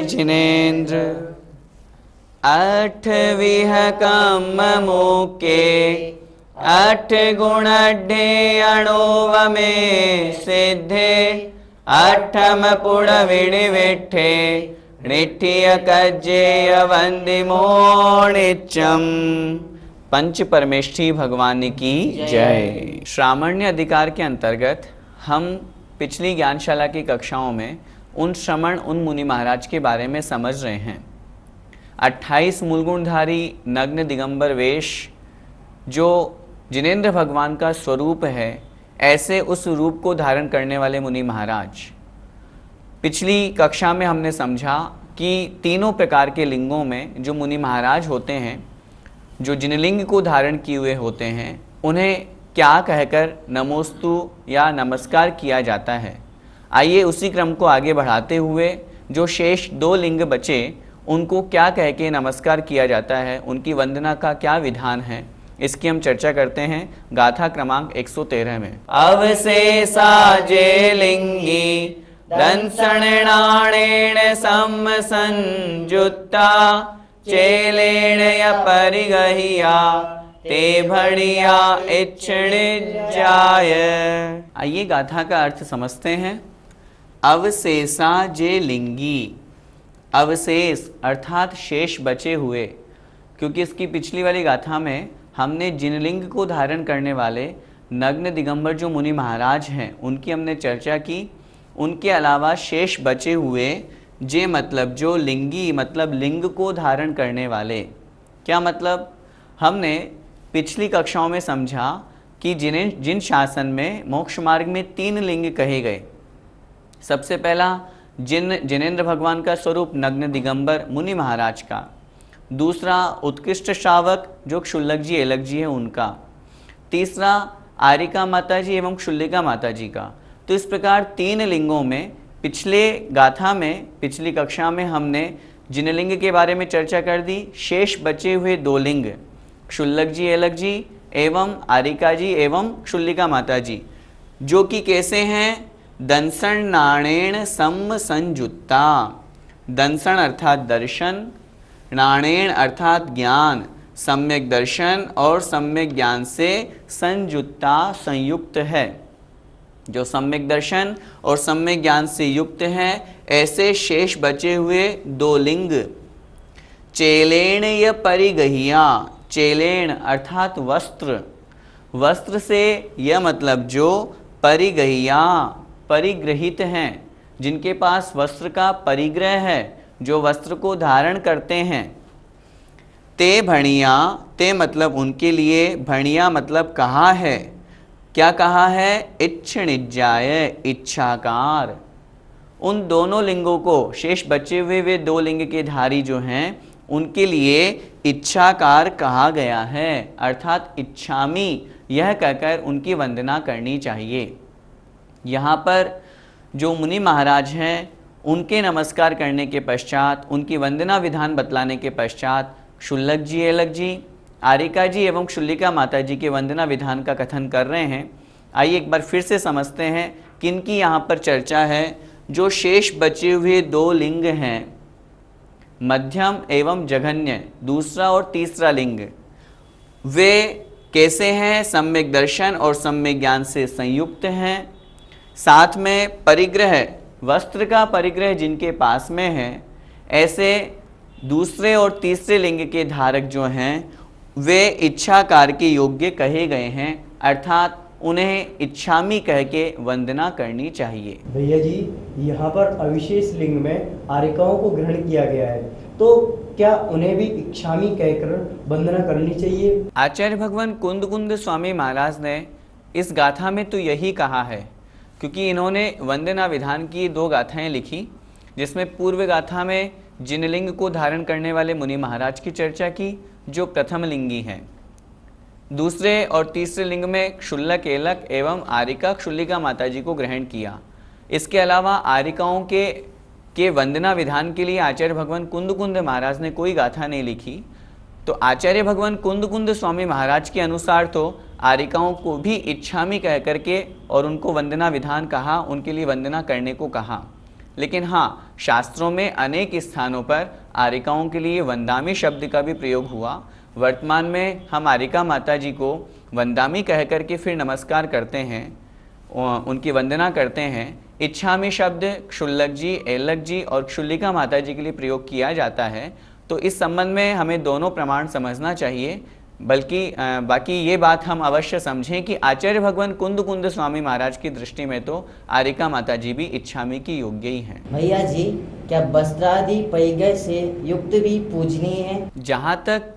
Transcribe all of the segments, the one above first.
जिनेन्द्र अठ विहकम मुके अठ गुण अणुव में सिद्धे अठम पुड़ विणि विठे निठिय कज्जेय वंदिमो नित्यम। पंच परमेष्ठी भगवान की जय। श्रामण्य अधिकार के अंतर्गत हम पिछली ज्ञानशाला की कक्षाओं में उन श्रमण उन मुनि महाराज के बारे में समझ रहे हैं। 28 मूलगुणधारी नग्न दिगंबर वेश जो जिनेन्द्र भगवान का स्वरूप है, ऐसे उस रूप को धारण करने वाले मुनि महाराज। पिछली कक्षा में हमने समझा कि तीनों प्रकार के लिंगों में जो मुनि महाराज होते हैं, जो जिनलिंग को धारण किए हुए होते हैं, उन्हें क्या कहकर नमोस्तु या नमस्कार किया जाता है। आइए उसी क्रम को आगे बढ़ाते हुए जो शेष दो लिंग बचे उनको क्या कह के नमस्कार किया जाता है, उनकी वंदना का क्या विधान है, इसकी हम चर्चा करते हैं गाथा क्रमांक 113 में। अवशेषा जे लिंगी दंसणाणेन सम संयुक्ता चेलेण य परिगहिया ते भणिया इच्छिजाय। आइए गाथा का अर्थ समझते हैं। अवशेषा जे लिंगी, अवशेष अर्थात शेष बचे हुए, क्योंकि इसकी पिछली वाली गाथा में हमने जिनलिंग को धारण करने वाले नग्न दिगंबर जो मुनि महाराज हैं उनकी हमने चर्चा की। उनके अलावा शेष बचे हुए जे मतलब जो लिंगी मतलब लिंग को धारण करने वाले। क्या मतलब? हमने पिछली कक्षाओं में समझा कि जिन शासन में मोक्ष मार्ग में 3 लिंग कहे गए। सबसे पहला जिनेन्द्र भगवान का स्वरूप नग्न दिगंबर मुनि महाराज का, दूसरा उत्कृष्ट श्रावक जो क्षुल्लक जी एलक जी है उनका, तीसरा आरिका माता जी एवं क्षुल्लिका माता जी का। तो इस प्रकार 3 लिंगों में पिछले गाथा में पिछली कक्षा में हमने जिनलिंग के बारे में चर्चा कर दी। शेष बचे हुए 2 लिंग क्षुल्लक जी एलक जी एवं आरिका जी एवं क्षुल्लिका माता जी, जो कि कैसे हैं? दंसण नाणेन सम संयुक्ता। दंसण अर्थात दर्शन, नाणेन अर्थात ज्ञान, सम्यक दर्शन और सम्यक ज्ञान से संयुक्ता संयुक्त है। जो सम्यक दर्शन और सम्यक ज्ञान से युक्त है, ऐसे शेष बचे हुए 2 लिंग। चेलेण य परिगहिया, चेलेण अर्थात वस्त्र, वस्त्र से यह मतलब जो परिगहिया परिग्रहित हैं, जिनके पास वस्त्र का परिग्रह है, जो वस्त्र को धारण करते हैं। ते भणिया, ते मतलब उनके लिए, भणिया मतलब कहा है। क्या कहा है? इच्छिजाय इच्छाकार। उन दोनों लिंगों को, शेष बचे हुए वे 2 लिंग के धारी जो हैं उनके लिए इच्छाकार कहा गया है, अर्थात इच्छामी यह कहकर उनकी वंदना करनी चाहिए। यहाँ पर जो मुनि महाराज हैं उनके नमस्कार करने के पश्चात, उनकी वंदना विधान बतलाने के पश्चात क्षुल्लक जी एलक जी, आरिका जी एवं क्षुल्लिका माता जी के वंदना विधान का कथन कर रहे हैं। आइए एक बार फिर से समझते हैं किनकी यहाँ पर चर्चा है। जो शेष बचे हुए 2 लिंग हैं, मध्यम एवं जघन्य, दूसरा और तीसरा लिंग, वे कैसे हैं? सम्यक दर्शन और सम्यक ज्ञान से संयुक्त हैं। साथ में परिग्रह, वस्त्र का परिग्रह जिनके पास में है, ऐसे दूसरे और तीसरे लिंग के धारक जो हैं वे इच्छाकार के योग्य कहे गए हैं, अर्थात उन्हें इच्छामी कह के वंदना करनी चाहिए। भैया जी, यहाँ पर अविशेष लिंग में आरिकाओं को ग्रहण किया गया है, तो क्या उन्हें भी इच्छामी कहकर वंदना करनी चाहिए? आचार्य भगवान कुंद स्वामी महाराज ने इस गाथा में तो यही कहा है, क्योंकि इन्होंने वंदना विधान की 2 गाथाएं लिखी, जिसमें पूर्व गाथा में जिन लिंग को धारण करने वाले मुनि महाराज की चर्चा की, जो प्रथम लिंगी हैं। दूसरे और तीसरे लिंग में क्षुल्लक, एलक एवं आरिका क्षुल्लिका माता जी को ग्रहण किया। इसके अलावा आरिकाओं के वंदना विधान के लिए आचार्य भगवान कुंद महाराज ने कोई गाथा नहीं लिखी। तो आचार्य भगवान कुंद स्वामी महाराज के अनुसार तो आरिकाओं को भी इच्छामी कह करके और उनको वंदना विधान कहा, उनके लिए वंदना करने को कहा। लेकिन हाँ, शास्त्रों में अनेक स्थानों पर आरिकाओं के लिए वंदामी शब्द का भी प्रयोग हुआ। वर्तमान में हम आरिका माता जी को वंदामी कह करके फिर नमस्कार करते हैं, उनकी वंदना करते हैं। इच्छामी शब्द क्षुल्लक जी, एलक जी और क्षुल्लिका माता जी के लिए प्रयोग किया जाता है। तो इस संबंध में हमें दोनों प्रमाण समझना चाहिए। बल्कि बाकी ये बात हम अवश्य समझें कि आचार्य भगवान कुंद स्वामी महाराज की दृष्टि में तो आरिका माता जी भी इच्छामी की योग्य ही हैं। भैया जी, क्या वस्त्रादि परिग्रह से युक्त भी पूजनीय है? जहाँ तक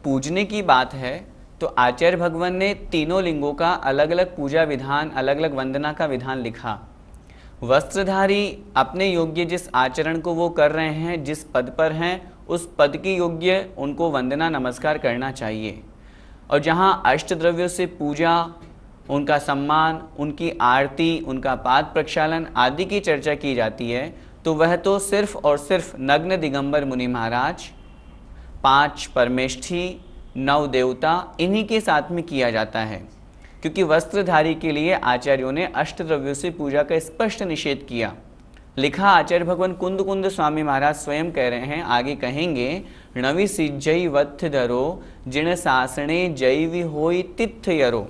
पूजने की बात है तो आचार्य भगवान ने तीनों लिंगों का अलग अलग पूजा विधान, अलग अलग वंदना का विधान लिखा। वस्त्रधारी अपने योग्य जिस आचरण को वो कर रहे हैं, जिस पद पर हैं, उस पद की योग्य उनको वंदना नमस्कार करना चाहिए। और जहाँ अष्टद्रव्यों से पूजा, उनका सम्मान, उनकी आरती, उनका पाद प्रक्षालन आदि की चर्चा की जाती है, तो वह तो सिर्फ और सिर्फ नग्न दिगंबर मुनि महाराज, 5 परमेष्ठी, 9 देवता, इन्हीं के साथ में किया जाता है। क्योंकि वस्त्रधारी के लिए आचार्यों ने अष्टद्रव्यों से पूजा का स्पष्ट निषेध किया। लिखा आचार्य भगवान कुंद स्वामी महाराज स्वयं कह रहे हैं, आगे कहेंगे, नवि सिज्जई वत्थ धरो जिण सासणे जैवि होई तिथ यरो।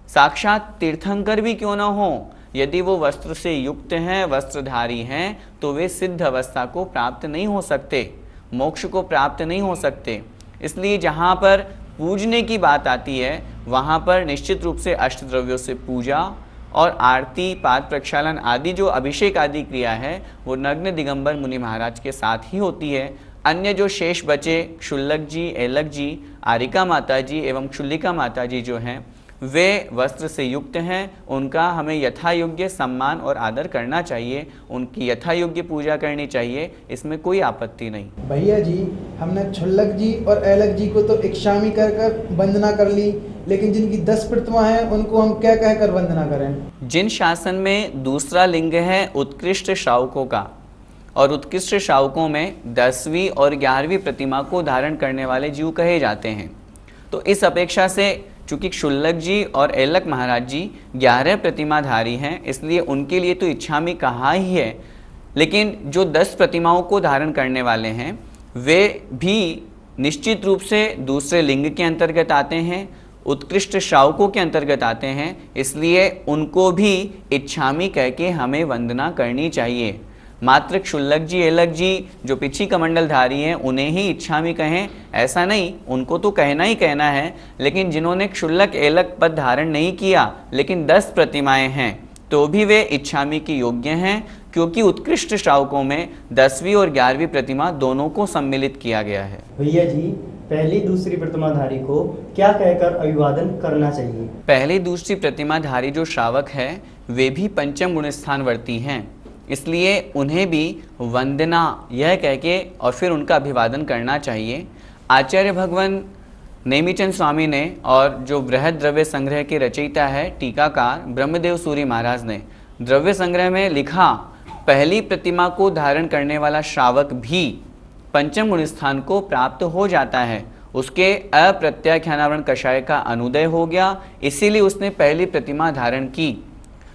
साक्षात तीर्थंकर भी क्यों न हो, यदि वो वस्त्र से युक्त हैं, वस्त्रधारी हैं, तो वे सिद्ध अवस्था को प्राप्त नहीं हो सकते, मोक्ष को प्राप्त नहीं हो सकते। इसलिए जहाँ पर पूजने की बात आती है, वहाँ पर निश्चित रूप से अष्टद्रव्यों से पूजा और आरती, पाद प्रक्षालन आदि जो अभिषेक आदि क्रिया है, वो नग्न दिगंबर मुनि महाराज के साथ ही होती है। अन्य जो शेष बचे, क्षुल्लक जी, एलक जी, आरिका माता जी एवं क्षुल्लिका माता जी जो हैं, वे वस्त्र से युक्त हैं। उनका हमें यथा योग्य सम्मान और आदर करना चाहिए, उनकी यथा योग्य पूजा करनी चाहिए, इसमें कोई आपत्ति नहीं। भैया जी, हमने क्षुल्लक जी और एलक जी को तो इक्षामी कर वंदना कर ली, लेकिन जिनकी 10 प्रतिमा हैं उनको हम क्या कहकर वंदना करें? जिन शासन में दूसरा लिंग है उत्कृष्ट श्रावकों का, और उत्कृष्ट श्रावकों में 10वीं और 11वीं प्रतिमा को धारण करने वाले जीव कहे जाते हैं। तो इस अपेक्षा से चूँकि क्षुल्लक जी और एलक महाराज जी 11 प्रतिमाधारी हैं, इसलिए उनके लिए तो इच्छामी कहा ही है। लेकिन जो 10 प्रतिमाओं को धारण करने वाले हैं, वे भी निश्चित रूप से दूसरे लिंग के अंतर्गत आते हैं, उत्कृष्ट श्रावकों के अंतर्गत आते हैं, इसलिए उनको भी इच्छामी कह के हमें वंदना करनी चाहिए। मात्र क्षुल्लक जी, एलक जी जो पिछी कमंडलधारी हैं, उन्हें ही इच्छामी कहें ऐसा नहीं, उनको तो कहना ही कहना है। लेकिन जिन्होंने क्षुल्लक एलक पद धारण नहीं किया, लेकिन 10 प्रतिमाएं हैं, तो भी वे इच्छामी के योग्य हैं, क्योंकि उत्कृष्ट श्रावकों में 10वीं और 11वीं प्रतिमा दोनों को सम्मिलित किया गया है। भैया जी, पहली दूसरी प्रतिमाधारी को क्या कहकर अभिवादन करना चाहिए? पहली दूसरी प्रतिमाधारी जो श्रावक है, वे भी पंचम गुण स्थानवर्ती हैं, इसलिए उन्हें भी वंदना यह कह के और फिर उनका अभिवादन करना चाहिए। आचार्य भगवान नेमिचंद स्वामी ने और जो बृहद द्रव्य संग्रह के रचयिता है टीकाकार ब्रह्मदेव सूरी महाराज ने द्रव्य संग्रह में लिखा, पहली प्रतिमा को धारण करने वाला श्रावक भी पंचम गुण स्थान को प्राप्त हो जाता है। उसके अप्रत्याख्यानावरण कषाय का अनुदय हो गया, इसीलिए उसने पहली प्रतिमा धारण की।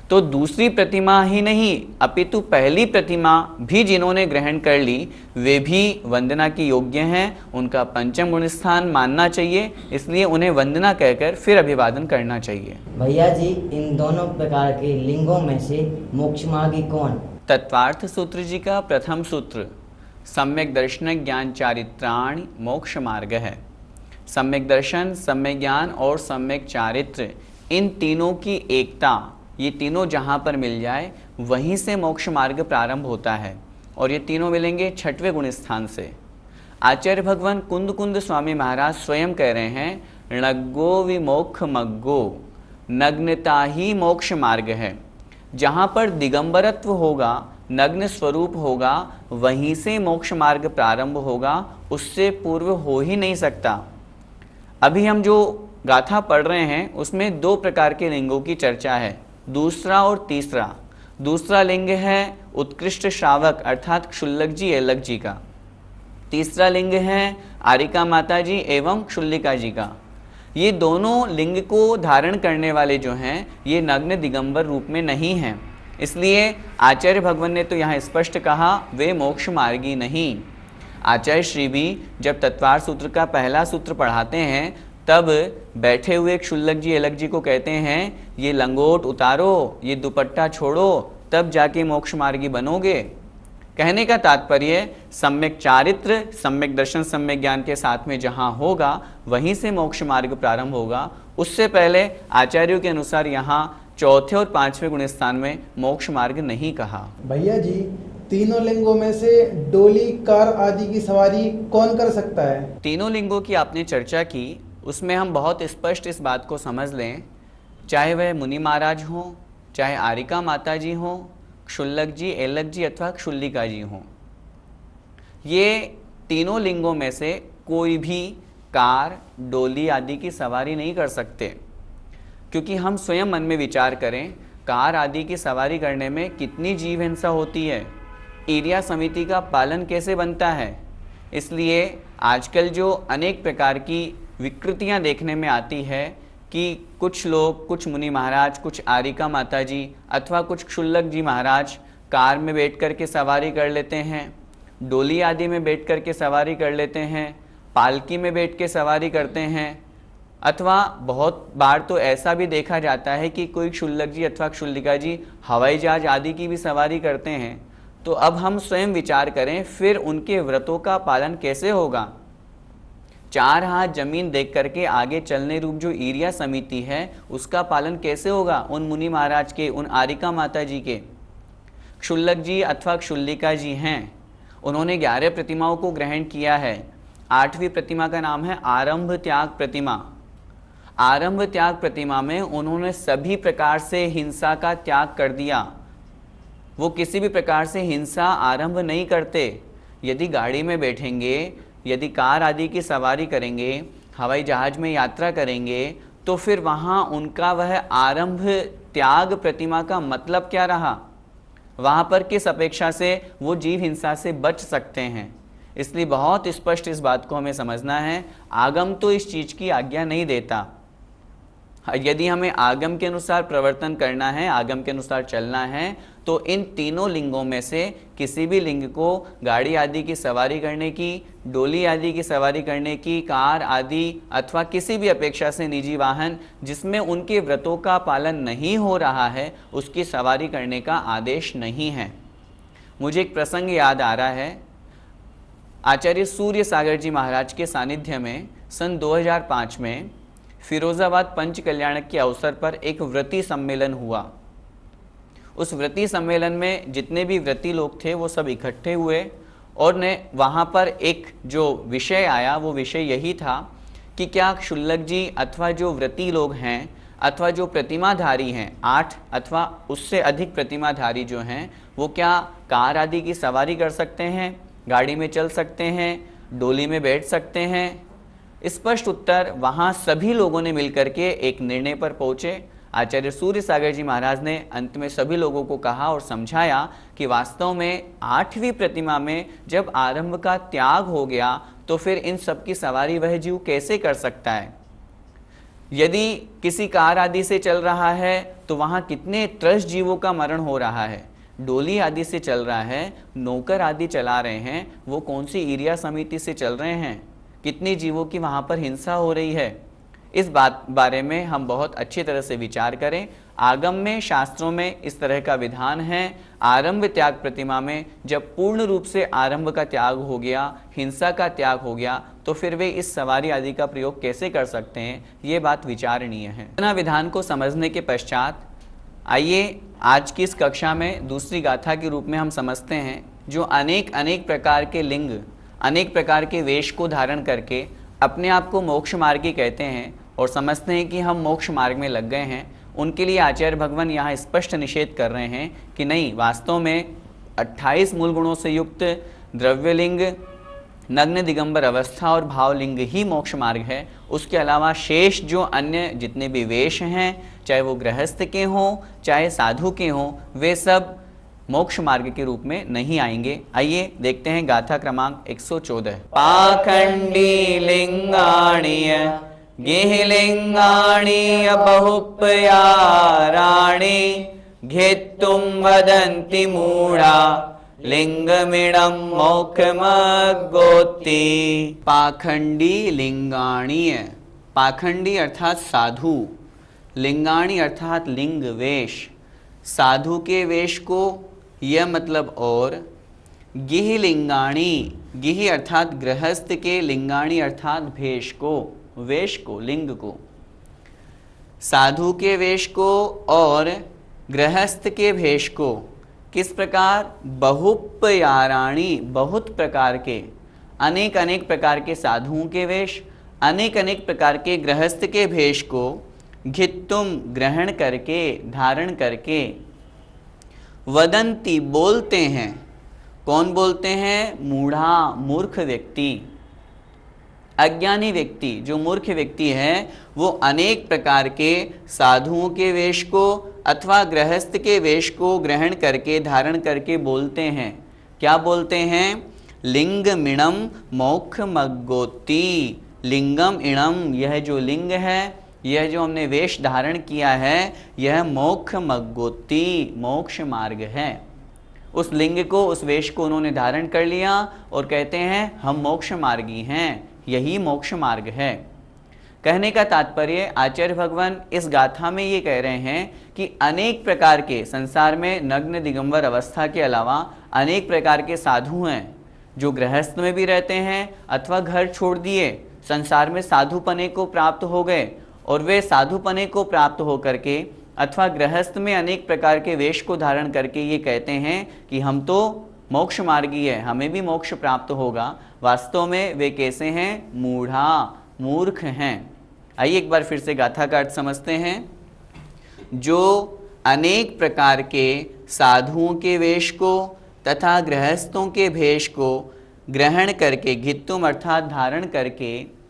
तो दूसरी प्रतिमा ही नहीं, अपितु पहली प्रतिमा भी जिन्होंने ग्रहण कर ली, वे भी वंदना की योग्य हैं, उनका पंचम गुण स्थान मानना चाहिए, इसलिए उन्हें वंदना कहकर फिर अभिवादन करना चाहिए। भैया जी, इन दोनों प्रकार के लिंगों में से मोक्ष मार्गी कौन? तत्वार्थ सूत्र जी का प्रथम सूत्र सम्यक दर्शन ज्ञान चारित्राणि मोक्ष मार्ग है। सम्यक दर्शन, सम्यक ज्ञान और सम्यक चारित्र, इन तीनों की एकता, ये तीनों जहाँ पर मिल जाए वहीं से मोक्ष मार्ग प्रारंभ होता है, और ये तीनों मिलेंगे 6वें गुण स्थान से। आचार्य भगवान कुंद स्वामी महाराज स्वयं कह रहे हैं, नग्गो विमोक्ष मग्गो, नग्नता ही मोक्ष मार्ग है। जहाँ पर दिगंबरत्व होगा, नग्न स्वरूप होगा, वहीं से मोक्ष मार्ग प्रारंभ होगा, उससे पूर्व हो ही नहीं सकता। अभी हम जो गाथा पढ़ रहे हैं उसमें दो प्रकार के लिंगों की चर्चा है, दूसरा और तीसरा। दूसरा लिंग है उत्कृष्ट श्रावक अर्थात क्षुल्लक जी एलक जी का। तीसरा लिंग है आरिका माता जी एवं क्षुल्लिका जी का। ये दोनों लिंग को धारण करने वाले जो हैं ये नग्न दिगंबर रूप में नहीं हैं, इसलिए आचार्य भगवान ने तो यहाँ स्पष्ट कहा वे मोक्ष मार्गी नहीं। आचार्य श्री भी जब तत्वार सूत्र का पहला सूत्र पढ़ाते हैं तब बैठे हुए क्षुल्लक जी एलक जी को कहते हैं ये लंगोट उतारो, ये दुपट्टा छोड़ो, तब जाके मोक्ष मार्गी बनोगे। कहने का तात्पर्य सम्यक चारित्र, सम्यक दर्शन, सम्यक ज्ञान के साथ में जहाँ होगा वहीं से मोक्ष मार्ग प्रारंभ होगा। उससे पहले आचार्यों के अनुसार यहाँ चौथे और पांचवें गुण स्थान में मोक्ष मार्ग नहीं कहा। भैया जी, तीनों लिंगों में से डोली, कार आदि की सवारी कौन कर सकता है? तीनों लिंगों की आपने चर्चा की, उसमें हम बहुत स्पष्ट इस बात को समझ लें, चाहे वह मुनि महाराज हों, चाहे आरिका माता जी हों, क्षुल्लक जी एलक जी अथवा क्षुल्लिका जी हों, ये तीनों लिंगों में से कोई भी कार, डोली आदि की सवारी नहीं कर सकते। क्योंकि हम स्वयं मन में विचार करें, कार आदि की सवारी करने में कितनी जीव हिंसा होती है, एरिया समिति का पालन कैसे बनता है। इसलिए आजकल जो अनेक प्रकार की विकृतियां देखने में आती है कि कुछ लोग, कुछ मुनि महाराज, कुछ आरिका माता जी अथवा कुछ क्षुल्लक जी महाराज कार में बैठ कर के सवारी कर लेते हैं, डोली आदि में बैठ कर के सवारी कर लेते हैं, पालकी में बैठ के सवारी करते हैं, अथवा बहुत बार तो ऐसा भी देखा जाता है कि कोई क्षुल्लक जी अथवा क्षुल्लिका जी हवाई जहाज आदि की भी सवारी करते हैं। तो अब हम स्वयं विचार करें, फिर उनके व्रतों का पालन कैसे होगा। 4 हाथ जमीन देख करके आगे चलने रूप जो एरिया समिति है उसका पालन कैसे होगा उन मुनि महाराज के, उन आरिका माता जी के। क्षुल्लक जी अथवा क्षुल्लिका जी हैं, उन्होंने 11 प्रतिमाओं को ग्रहण किया है। 8वीं प्रतिमा का नाम है आरंभ त्याग प्रतिमा। आरंभ त्याग प्रतिमा में उन्होंने सभी प्रकार से हिंसा का त्याग कर दिया। वो किसी भी प्रकार से हिंसा आरंभ नहीं करते। यदि गाड़ी में बैठेंगे, यदि कार आदि की सवारी करेंगे, हवाई जहाज में यात्रा करेंगे, तो फिर वहाँ उनका वह आरंभ त्याग प्रतिमा का मतलब क्या रहा। वहाँ पर किस अपेक्षा से वो जीव हिंसा से बच सकते हैं। इसलिए बहुत स्पष्ट इस बात को हमें समझना है, आगम तो इस चीज़ की आज्ञा नहीं देता। यदि हमें आगम के अनुसार प्रवर्तन करना है, आगम के अनुसार चलना है, तो इन तीनों लिंगों में से किसी भी लिंग को गाड़ी आदि की सवारी करने की, डोली आदि की सवारी करने की, कार आदि अथवा किसी भी अपेक्षा से निजी वाहन जिसमें उनके व्रतों का पालन नहीं हो रहा है उसकी सवारी करने का आदेश नहीं है। मुझे एक प्रसंग याद आ रहा है। आचार्य सूर्य सागर जी महाराज के सानिध्य में सन 2005 में फिरोजाबाद पंच कल्याणक के अवसर पर एक व्रती सम्मेलन हुआ। उस व्रती सम्मेलन में जितने भी व्रती लोग थे वो सब इकट्ठे हुए और ने वहाँ पर एक जो विषय आया वो विषय यही था कि क्या क्षुल्लक जी अथवा जो व्रती लोग हैं अथवा जो प्रतिमाधारी हैं, 8 अथवा उससे अधिक प्रतिमाधारी जो हैं, वो क्या कार आदि की सवारी कर सकते हैं, गाड़ी में चल सकते हैं, डोली में बैठ सकते हैं। स्पष्ट उत्तर वहाँ सभी लोगों ने मिलकर के एक निर्णय पर पहुँचे। आचार्य सूर्य सागर जी महाराज ने अंत में सभी लोगों को कहा और समझाया कि वास्तव में 8वीं प्रतिमा में जब आरंभ का त्याग हो गया तो फिर इन सब की सवारी वह जीव कैसे कर सकता है। यदि किसी कार आदि से चल रहा है तो वहाँ कितने त्रस्त जीवों का मरण हो रहा है। डोली आदि से चल रहा है, नौकर आदि चला रहे हैं, वो कौन सी एरिया समिति से चल रहे हैं, कितनी जीवों की वहाँ पर हिंसा हो रही है। इस बात बारे में हम बहुत अच्छी तरह से विचार करें। आगम में, शास्त्रों में इस तरह का विधान है। आरंभ त्याग प्रतिमा में जब पूर्ण रूप से आरंभ का त्याग हो गया, हिंसा का त्याग हो गया, तो फिर वे इस सवारी आदि का प्रयोग कैसे कर सकते हैं, ये बात विचारणीय है। इतना विधान को समझने के पश्चात आइए आज की इस कक्षा में दूसरी गाथा के रूप में हम समझते हैं, जो अनेक प्रकार के लिंग, अनेक प्रकार के वेश को धारण करके अपने आप को मोक्ष मार्गी कहते हैं और समझते हैं कि हम मोक्ष मार्ग में लग गए हैं। उनके लिए आचार्य भगवान यहाँ स्पष्ट निषेध कर रहे हैं कि नहीं, वास्तव में 28 मूल गुणों से युक्त द्रव्यलिंग, नग्न दिगंबर अवस्था और भावलिंग ही मोक्ष मार्ग है। उसके अलावा शेष जो अन्य जितने भी वेश हैं, चाहे वो गृहस्थ के हों चाहे साधु के हों, वे सब मोक्ष मार्ग के रूप में नहीं आएंगे। आइए देखते हैं गाथा क्रमांक 114। पाखंडी लिंगाणीय गेहलिंगाणीय बहुपयाराणि घेत्तुम वदन्ति मूढ़ा लिंगमिणम मोक्षमगोति। पाखंडी लिंगाणीय, पाखंडी अर्थात साधु, लिंगाणी अर्थात लिंग वेश, साधु के वेश को यह मतलब और, गिह लिंगाणी, गिह अर्थात गृहस्थ के, लिंगाणी अर्थात भेष को, वेश को, लिंग को, साधु के वेश को और गृहस्थ के भेष को। किस प्रकार? बहुपयाराणी, बहुत प्रकार के, अनेक अनेक प्रकार के साधुओं के वेश, अनेक अनेक प्रकार के गृहस्थ के भेष को घित्तुम ग्रहण करके, धारण करके, वदंती बोलते हैं। कौन बोलते हैं? मूढ़ा, मूर्ख व्यक्ति, अज्ञानी व्यक्ति। जो मूर्ख व्यक्ति है वो अनेक प्रकार के साधुओं के वेश को अथवा गृहस्थ के वेश को ग्रहण करके, धारण करके बोलते हैं। क्या बोलते हैं? लिंगमिणम मोक्षमगोति, लिंगम इणम, यह जो लिंग है, यह जो हमने वेश धारण किया है, यह मोक्षमगोति, मोक्ष मार्ग है। उस लिंग को, उस वेश को उन्होंने धारण कर लिया और कहते हैं हम मोक्ष मार्गी हैं, यही मोक्ष मार्ग है। कहने का तात्पर्य आचार्य भगवान इस गाथा में ये कह रहे हैं कि अनेक प्रकार के संसार में नग्न दिगंबर अवस्था के अलावा अनेक प्रकार के साधु हैं जो गृहस्थ में भी रहते हैं अथवा घर छोड़ दिए, संसार में साधुपने को प्राप्त हो गए, और वे साधुपने को प्राप्त हो करके अथवा गृहस्थ में अनेक प्रकार के वेश को धारण करके ये कहते हैं कि हम तो मोक्ष मार्गी है, हमें भी मोक्ष प्राप्त होगा। वास्तव में वे कैसे हैं? मूढ़ा, मूर्ख हैं। आइए एक बार फिर से गाथा का अर्थ समझते हैं। जो अनेक प्रकार के साधुओं के वेश को तथा गृहस्थों के भेष को ग्रहण करके, घित्तुम अर्थात धारण करके,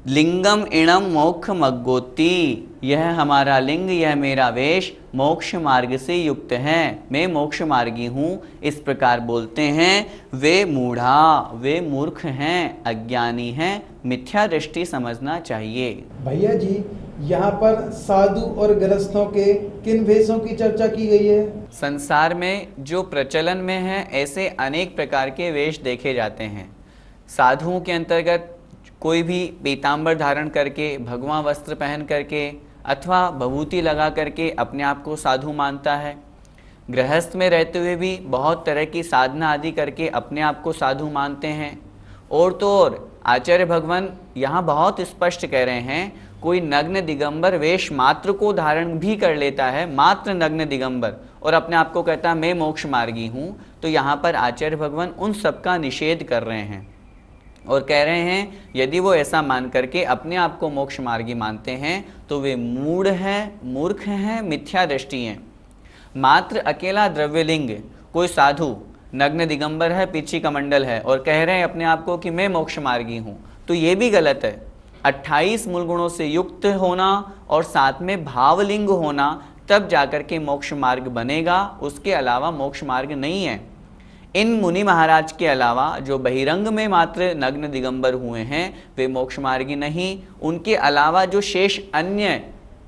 लिंगम इणम मोक्ष मग्गोति, यह हमारा लिंग, यह मेरा वेश मोक्ष मार्ग से युक्त है, मैं मोक्ष मार्गी हूँ, इस प्रकार बोलते हैं। वे मूढ़ा, वे मूर्ख हैं, अज्ञानी हैं, मिथ्या दृष्टि समझना चाहिए। भैया जी, यहाँ पर साधु और गृहस्थों के किन भेषों की चर्चा की गई है? संसार में जो प्रचलन में है ऐसे अनेक प्रकार के वेश देखे जाते हैं। साधुओं के अंतर्गत कोई भी पीताम्बर धारण करके, भगवा वस्त्र पहन करके अथवा भभूति लगा करके अपने आप को साधु मानता है। गृहस्थ में रहते हुए भी बहुत तरह की साधना आदि करके अपने आप को साधु मानते हैं। और तो और आचार्य भगवान यहाँ बहुत स्पष्ट कह रहे हैं, कोई नग्न दिगंबर वेश मात्र को धारण भी कर लेता है, मात्र नग्न दिगंबर, और अपने आप को कहता है मैं मोक्ष मार्गी हूँ, तो यहाँ पर आचार्य भगवान उन सब का निषेध कर रहे हैं और कह रहे हैं यदि वो ऐसा मान करके अपने आप को मोक्ष मार्गी मानते हैं तो वे मूढ़ हैं, मूर्ख हैं, मिथ्या दृष्टि हैं। मात्र अकेला द्रव्यलिंग कोई साधु नग्न दिगंबर है, पीछी कमंडल है और कह रहे हैं अपने आप को कि मैं मोक्ष मार्गी हूँ, तो ये भी गलत है। 28 मूल गुणों से युक्त होना और साथ में भावलिंग होना, तब जाकर के मोक्ष मार्ग बनेगा, उसके अलावा मोक्ष मार्ग नहीं है। इन मुनि महाराज के अलावा जो बहिरंग में मात्र नग्न दिगंबर हुए हैं वे मोक्ष मार्गी नहीं। उनके अलावा जो शेष अन्य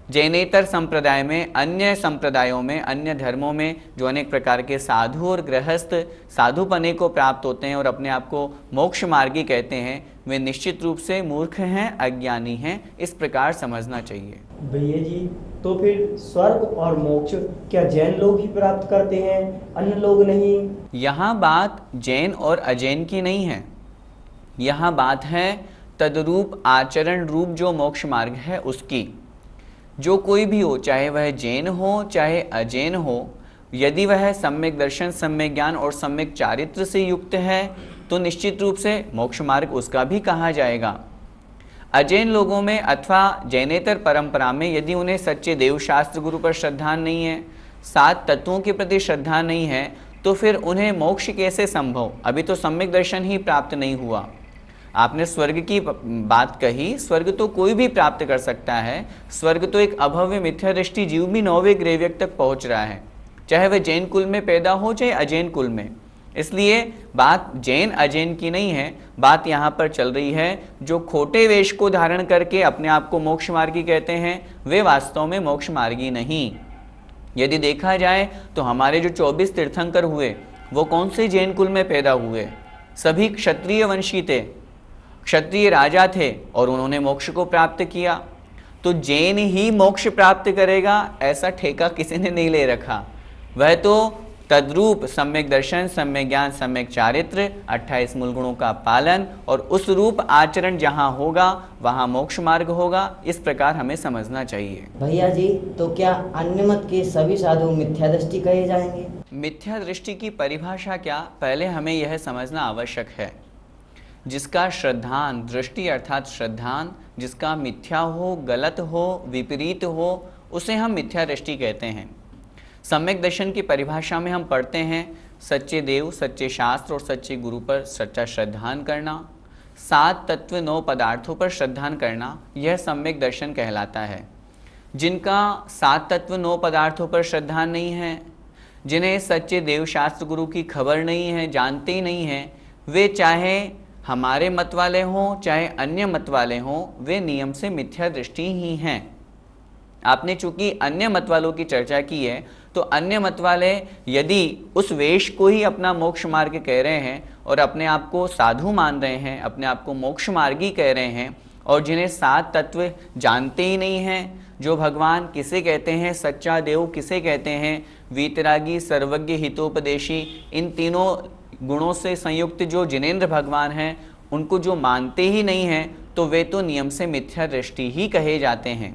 जैनेतर संप्रदाय में, अन्य संप्रदायों में, अन्य धर्मों में जो अनेक प्रकार के साधु और गृहस्थ साधुपने को प्राप्त होते हैं और अपने आप को मोक्ष मार्गी कहते हैं, वे निश्चित रूप से मूर्ख हैं, अज्ञानी हैं, इस प्रकार समझना चाहिए। भैया जी, तो फिर स्वर्ग और मोक्ष क्या जैन लोग ही प्राप्त करते हैं, अन्य लोग नहीं? यहाँ बात जैन और अजैन की नहीं है, यहाँ बात है तदरूप आचरण रूप जो मोक्ष मार्ग है उसकी। जो कोई भी हो, चाहे वह जैन हो चाहे अजैन हो, यदि वह सम्यक दर्शन, सम्यक ज्ञान और सम्यक चारित्र से युक्त है तो निश्चित रूप से मोक्ष मार्ग उसका भी कहा जाएगा। अजैन लोगों में अथवा जैनेतर परंपरा में यदि उन्हें सच्चे देव शास्त्र गुरु पर श्रद्धा नहीं है, 7 तत्वों के प्रति श्रद्धा नहीं है, तो फिर उन्हें मोक्ष कैसे संभव? अभी तो सम्यक दर्शन ही प्राप्त नहीं हुआ। आपने स्वर्ग की बात कही, स्वर्ग तो कोई भी प्राप्त कर सकता है। स्वर्ग तो एक अभव्य मिथ्या दृष्टि जीव भी 9वें ग्रेव्यक तक पहुंच रहा है, चाहे वह जैन कुल में पैदा हो चाहे अजैन कुल में। इसलिए बात जैन अजैन की नहीं है, बात यहाँ पर चल रही है जो खोटे वेश को धारण करके अपने आप को मोक्ष मार्गी कहते हैं, वे वास्तव में मोक्ष मार्गी नहीं। यदि देखा जाए तो हमारे जो 24 तीर्थंकर हुए वो कौन से जैन कुल में पैदा हुए? सभी क्षत्रिय वंशी थे, क्षत्रिय राजा थे और उन्होंने मोक्ष को प्राप्त किया। तो जैन ही मोक्ष प्राप्त करेगा ऐसा ठेका किसी ने नहीं ले रखा। वह तो तद्रूप सम्यक दर्शन, सम्यक ज्ञान, सम्यक चारित्र, 28 मूल गुणों का पालन और उस रूप आचरण जहाँ होगा वहाँ मोक्ष मार्ग होगा। इस प्रकार हमें समझना चाहिए। भैया जी, तो क्या अन्य मत के सभी साधु मिथ्या दृष्टि कहे जाएंगे? मिथ्या दृष्टि की परिभाषा क्या, पहले हमें यह समझना आवश्यक है। जिसका श्रद्धान दृष्टि अर्थात श्रद्धान जिसका मिथ्या हो, गलत हो, विपरीत हो, उसे हम मिथ्या दृष्टि कहते हैं। सम्यक दर्शन की परिभाषा में हम पढ़ते हैं सच्चे देव, सच्चे शास्त्र और सच्चे गुरु पर सच्चा श्रद्धान करना, 7 तत्व 9 पदार्थों पर श्रद्धान करना, यह सम्यक दर्शन कहलाता है। जिनका 7 तत्व 9 पदार्थों पर श्रद्धान नहीं है, जिन्हें सच्चे देव शास्त्र गुरु की खबर नहीं है, जानते ही नहीं हैं, वे चाहे हमारे मत वाले हों चाहे अन्य मत वाले हों, वे नियम से मिथ्या दृष्टि ही हैं। आपने चूंकि अन्य मत वालों की चर्चा की है, तो अन्य मत वाले यदि उस वेश को ही अपना मोक्ष मार्ग कह रहे हैं और अपने आप को साधु मान रहे हैं, अपने आप को मोक्ष मार्गी कह रहे हैं, और जिन्हें 7 तत्व जानते ही नहीं हैं, जो भगवान किसे कहते हैं, सच्चा देव किसे कहते हैं, वीतरागी, सर्वज्ञ, हितोपदेशी, इन तीनों गुणों से संयुक्त जो जिनेंद्र भगवान हैं, उनको जो मानते ही नहीं हैं, तो वे तो नियम से मिथ्या दृष्टि ही कहे जाते हैं।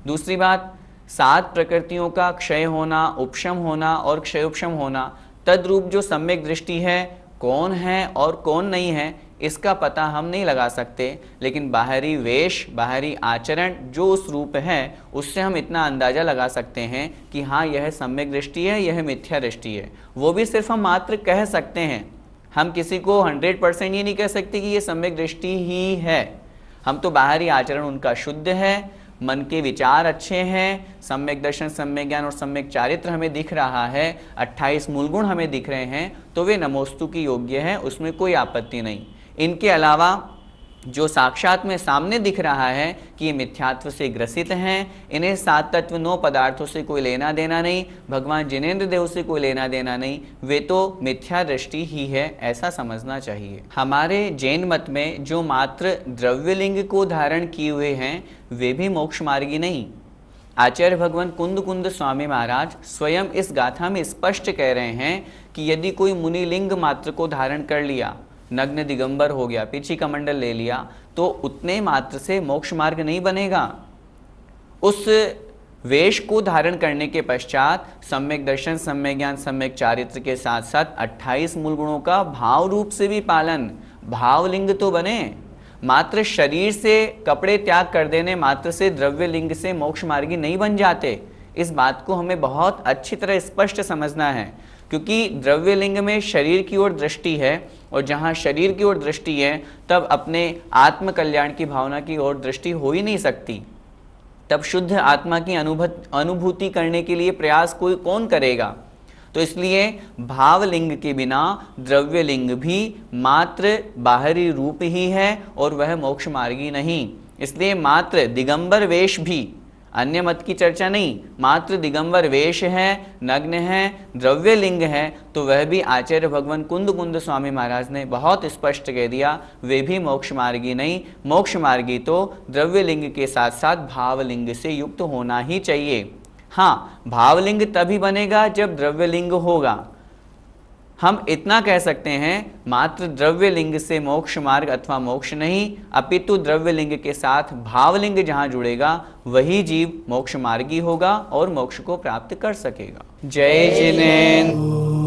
दूसरी बात, 7 प्रकृतियों का क्षय होना, उपशम होना और क्षयोपशम होना, तद्रूप जो सम्यक दृष्टि है, कौन है और कौन नहीं है इसका पता हम नहीं लगा सकते, लेकिन बाहरी वेश, बाहरी आचरण जो उस रूप है, उससे हम इतना अंदाजा लगा सकते हैं कि हाँ यह सम्यक दृष्टि है, यह मिथ्या दृष्टि है। वो भी सिर्फ हम मात्र कह सकते हैं, हम किसी को 100% ये नहीं कह सकते कि ये सम्यक दृष्टि ही है। हम तो बाहरी आचरण उनका शुद्ध है, मन के विचार अच्छे हैं, सम्यक दर्शन, सम्यक ज्ञान और सम्यक चारित्र हमें दिख रहा है, 28 मूल गुण हमें दिख रहे हैं, तो वे नमोस्तु की योग्य है, उसमें कोई आपत्ति नहीं। इनके अलावा जो साक्षात में सामने दिख रहा है कि ये मिथ्यात्व से ग्रसित हैं, इन्हें 7 तत्व 9 पदार्थों से कोई लेना देना नहीं, भगवान जिनेंद्र देव से कोई लेना देना नहीं, वे तो मिथ्या दृष्टि ही है, ऐसा समझना चाहिए। हमारे जैन मत में जो मात्र द्रव्यलिंग को धारण किए हुए हैं, वे भी मोक्ष मार्गी नहीं। आचार्य भगवान कुंद कुंद स्वामी महाराज स्वयं इस गाथा में स्पष्ट कह रहे हैं कि यदि कोई मुनि लिंग मात्र को धारण कर लिया, नग्न दिगंबर हो गया, पीछे कमंडल ले लिया, तो उतने मात्र से मोक्ष मार्ग नहीं बनेगा। उस वेश को धारण करने के पश्चात सम्यक दर्शन, सम्यक ज्ञान, सम्यक चारित्र के साथ साथ 28 मूल गुणों का भाव रूप से भी पालन, भावलिंग तो बने। मात्र शरीर से कपड़े त्याग कर देने मात्र से द्रव्य लिंग से मोक्ष मार्गी नहीं बन जाते। इस बात को हमें बहुत अच्छी तरह स्पष्ट समझना है, क्योंकि द्रव्य लिंग में शरीर की ओर दृष्टि है, और जहाँ शरीर की ओर दृष्टि है तब अपने आत्म कल्याण की भावना की ओर दृष्टि हो ही नहीं सकती। तब शुद्ध आत्मा की अनुभूति करने के लिए प्रयास कोई कौन करेगा। तो इसलिए भावलिंग के बिना द्रव्य लिंग भी मात्र बाहरी रूप ही है और वह मोक्ष मार्गी नहीं। इसलिए मात्र दिगंबर वेश भी, अन्य मत की चर्चा नहीं, मात्र दिगंबर वेश है, नग्न है, द्रव्य लिंग है, तो वह भी आचार्य भगवान कुंद कुंद स्वामी महाराज ने बहुत स्पष्ट कह दिया, वे भी मोक्ष मार्गी नहीं। मोक्ष मार्गी तो द्रव्य लिंग के साथ साथ भावलिंग से युक्त होना ही चाहिए। हाँ, भावलिंग तभी बनेगा जब द्रव्य लिंग होगा। हम इतना कह सकते हैं, मात्र द्रव्य लिंग से मोक्ष मार्ग अथवा मोक्ष नहीं, अपितु द्रव्य लिंग के साथ भावलिंग जहां जुड़ेगा वही जीव मोक्ष मार्गी होगा और मोक्ष को प्राप्त कर सकेगा। जय जिनेंद्र।